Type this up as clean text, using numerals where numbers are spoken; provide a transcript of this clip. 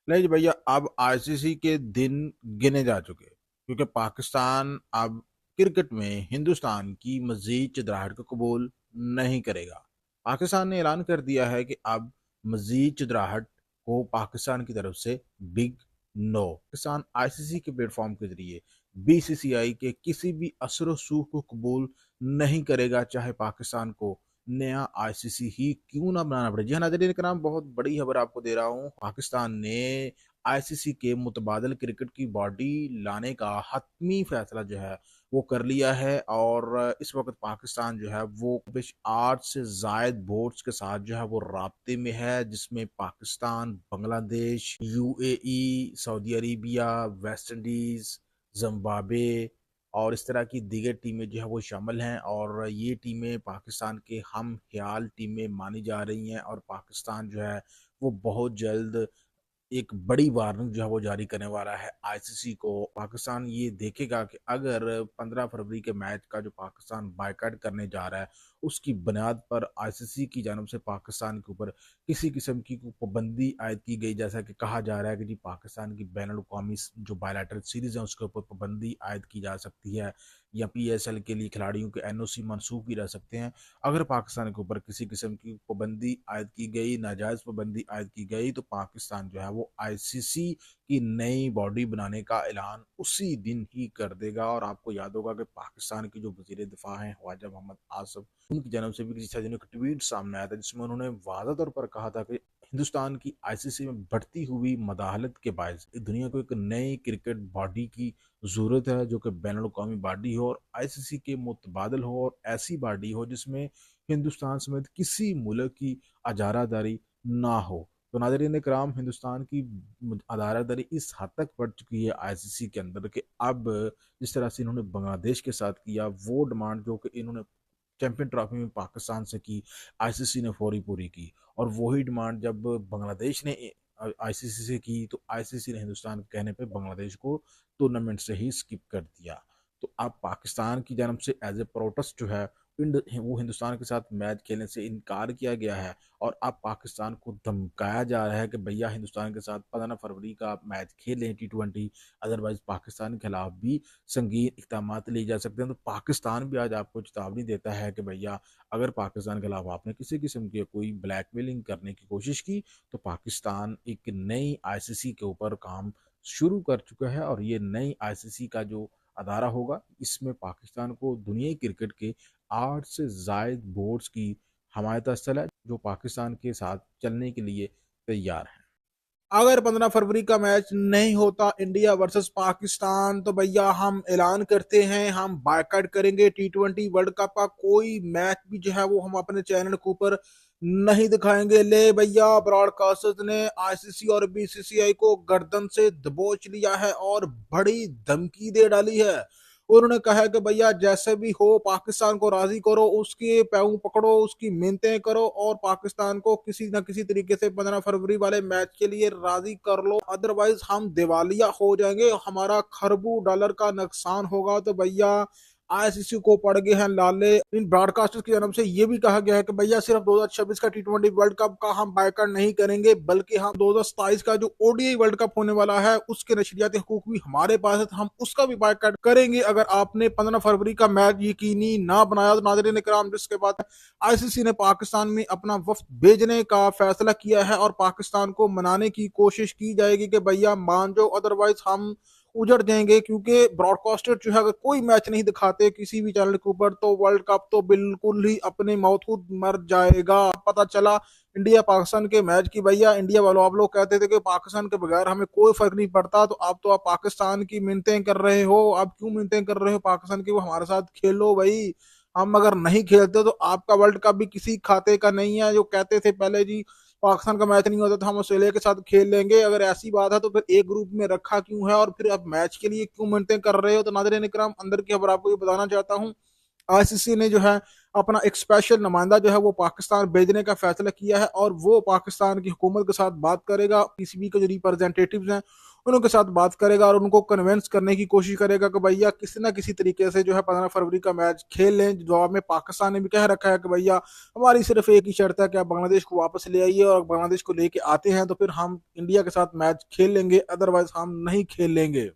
नहीं जी भैया, अब आईसीसी के दिन गिने जा चुके, क्योंकि पाकिस्तान अब क्रिकेट में हिंदुस्तान की मजीद चिदराहट को कबूल नहीं करेगा। पाकिस्तान ने ऐलान कर दिया है कि अब मजीद चिदराहट को पाकिस्तान की तरफ से बिग नो। पाकिस्तान आईसीसी के प्लेटफॉर्म के जरिए बीसीसीआई के किसी भी असर रसूख को कबूल नहीं करेगा, चाहे पाकिस्तान को नया आईसीसी ही क्यों ना बनाना पड़े। जी हाँ नाज़रीन कराम, बहुत बड़ी खबर आपको दे रहा हूँ। पाकिस्तान ने आईसीसी के मुतबादल क्रिकेट की बॉडी लाने का हतमी फैसला जो है वो कर लिया है, और इस वक्त पाकिस्तान जो है वो 8 से जायद बोर्ड्स के साथ जो है वो राब्ते में है, जिसमें Pakistan, Bangladesh, UAE, Saudi Arabia, West Indies, Zimbabwe और इस तरह की दीगर टीमें जो है वो शामिल हैं। और ये टीमें पाकिस्तान के हम ख्याल टीमें मानी जा रही हैं, और पाकिस्तान जो है वो बहुत जल्द एक बड़ी वार्निंग जो है वो जारी करने वाला है आईसीसी को। पाकिस्तान ये देखेगा कि अगर 15 फरवरी के मैच का जो पाकिस्तान बायकॉट करने जा रहा है, उसकी बुनियाद पर आईसीसी की जानब से पाकिस्तान के ऊपर किसी किस्म की पाबंदी आयद की गई, जैसा कि कहा जा रहा है कि जी पाकिस्तान की बैन अवी जो बायलैटरल सीरीज है उसके ऊपर पाबंदी आयद की जा सकती है, या पीएसएल के लिए खिलाड़ियों के एनओसी मनसूख भी रह सकते हैं। अगर पाकिस्तान के ऊपर किसी किस्म की पाबंदी आयद की गई, नाजायज़ पाबंदी आयद की गई, तो पाकिस्तान जो है वो आईसीसी की नई बॉडी बनाने का ऐलान उसी दिन ही कर देगा। और आपको याद होगा कि पाकिस्तान की जो वजीर दिफा हैं ख्वाजा मोहम्मद आसिफ, उनकी जानब से भी किसी दिनों एक ट्वीट सामने आया था, जिसमें उन्होंने वाज़ा तौर पर कहा था कि हिंदुस्तान की आईसीसी में बढ़ती हुई मदाहलत के बायस दुनिया को एक नई क्रिकेट बॉडी की ज़रूरत है, जो कि बैन अवी बॉडी हो और आईसीसी के मुतबादल हो, और ऐसी बॉडी हो जिसमें हिंदुस्तान समेत किसी मुल्क की अजारादारी ना हो। तो नाज़रीन कराम, हिंदुस्तान की अदारादारी इस हद तक बढ़ चुकी है आईसीसी के अंदर कि अब जिस तरह से इन्होंने बांग्लादेश के साथ किया, वो डिमांड जो कि इन्होंने चैंपियन ट्रॉफी में पाकिस्तान से की, आईसीसी ने फौरी पूरी की। और वही डिमांड जब बांग्लादेश ने आईसीसी से की, तो आईसीसी ने हिंदुस्तान के कहने पे बांग्लादेश को टूर्नामेंट से ही स्किप कर दिया। तो अब पाकिस्तान की जानब से एज ए प्रोटेस्ट जो है वो हिंदुस्तान के साथ मैच खेलने से इनकार किया गया है, और अब पाकिस्तान को धमकाया जा रहा है कि भैया हिंदुस्तान के साथ 15 फरवरी का मैच खेल लें T20, अदरवाइज पाकिस्तान के खिलाफ भी संगीन इकदाम लिए जा सकते हैं। तो पाकिस्तान भी आज आपको चेतावनी देता है कि भैया अगर पाकिस्तान के खिलाफ आपने किसी किस्म की कोई ब्लैकमेलिंग करने की कोशिश की, तो पाकिस्तान एक नई आईसीसी के ऊपर काम शुरू कर चुका है। और ये नई आईसीसी का जो अदारा होगा, इसमें पाकिस्तान को दुनिया क्रिकेट के 8 से जायद बोर्ड्स की हमायत हासिल है, जो पाकिस्तान के साथ चलने के लिए तैयार हैं। अगर 15 फरवरी का मैच नहीं होता इंडिया वर्सेस पाकिस्तान, तो भैया हम ऐलान करते हैं हम बायकॉट करेंगे T20 वर्ल्ड कप का कोई मैच भी जो है वो हम अपने चैनल के ऊपर नहीं दिखाएंगे। ले भैया, ब्रॉडकास्टर्स ने आईसीसी और बीसीसीआई को गर्दन से दबोच लिया है और बड़ी धमकी दे डाली है। उन्होंने कहा है कि भैया जैसे भी हो पाकिस्तान को राजी करो, उसके पैरों पकड़ो, उसकी मिन्नतें करो और पाकिस्तान को किसी न किसी तरीके से 15 फरवरी वाले मैच के लिए राजी कर लो, अदरवाइज हम दिवालिया हो जाएंगे, हमारा खरबों डॉलर का नुकसान होगा। तो भैया आईसीसी को पड़ गए हैं लाले। इन ब्रॉडकास्टर्स की जानब से ये भी कहा गया है कि भैया सिर्फ 2026 का T20 वर्ल्ड कप का हम बायकॉट नहीं करेंगे, बल्कि हम 2027 का जो ओडीआई वर्ल्ड कप होने वाला है उसके नशरियाती हकूक भी हमारे पास है, तो हम उसका भी बायकॉट करेंगे अगर आपने 15 फरवरी का मैच यकीनी ना बनाया। तो नाज़रीन इकराम, जिसके बाद आईसीसी ने पाकिस्तान में अपना वफ्द भेजने का फैसला किया है और पाकिस्तान को मनाने की कोशिश की जाएगी कि भैया मान जाओ, अदरवाइज हम उजड़ जाएंगे। क्योंकि ब्रॉडकास्टर जो है अगर कोई मैच नहीं दिखाते किसी भी चैनल के ऊपर, तो वर्ल्ड कप तो बिल्कुल ही अपने मौत मर जाएगा। पता चला इंडिया पाकिस्तान के मैच की, भैया इंडिया वालों आप लोग कहते थे कि पाकिस्तान के बगैर हमें कोई फर्क नहीं पड़ता, तो आप पाकिस्तान की मिन्नतें कर रहे हो। आप क्यों मिन्नतें कर रहे हो पाकिस्तान की? वो हमारे साथ खेलो भाई। हम अगर नहीं खेलते तो आपका वर्ल्ड कप भी किसी खाते का नहीं है। जो कहते थे पहले जी पाकिस्तान का मैच नहीं होता तो हम ऑस्ट्रेलिया के साथ खेल लेंगे, अगर ऐसी बात है तो फिर एक ग्रुप में रखा क्यों है और फिर अब मैच के लिए क्यों मिन्नतें कर रहे हो? तो नाज़रीन इकराम, अंदर की खबर आपको ये बताना चाहता हूँ, आईसीसी ने जो है अपना एक स्पेशल नुमाइंदा जो है वो पाकिस्तान भेजने का फैसला किया है, और वो पाकिस्तान की हुकूमत के साथ बात करेगा, पीसीबी के जो रिप्रेजेंटेटिव्स हैं उनके साथ बात करेगा और उनको कन्विंस करने की कोशिश करेगा कि भैया किसी ना किसी तरीके से जो है 15 फरवरी का मैच खेल लें। जवाब में पाकिस्तान ने भी कह रखा है कि भैया हमारी सिर्फ एक ही शर्त है कि आप बांग्लादेश को वापस ले आइए, और बांग्लादेश को लेके आते हैं तो फिर हम इंडिया के साथ मैच खेल लेंगे, अदरवाइज हम नहीं खेल लेंगे।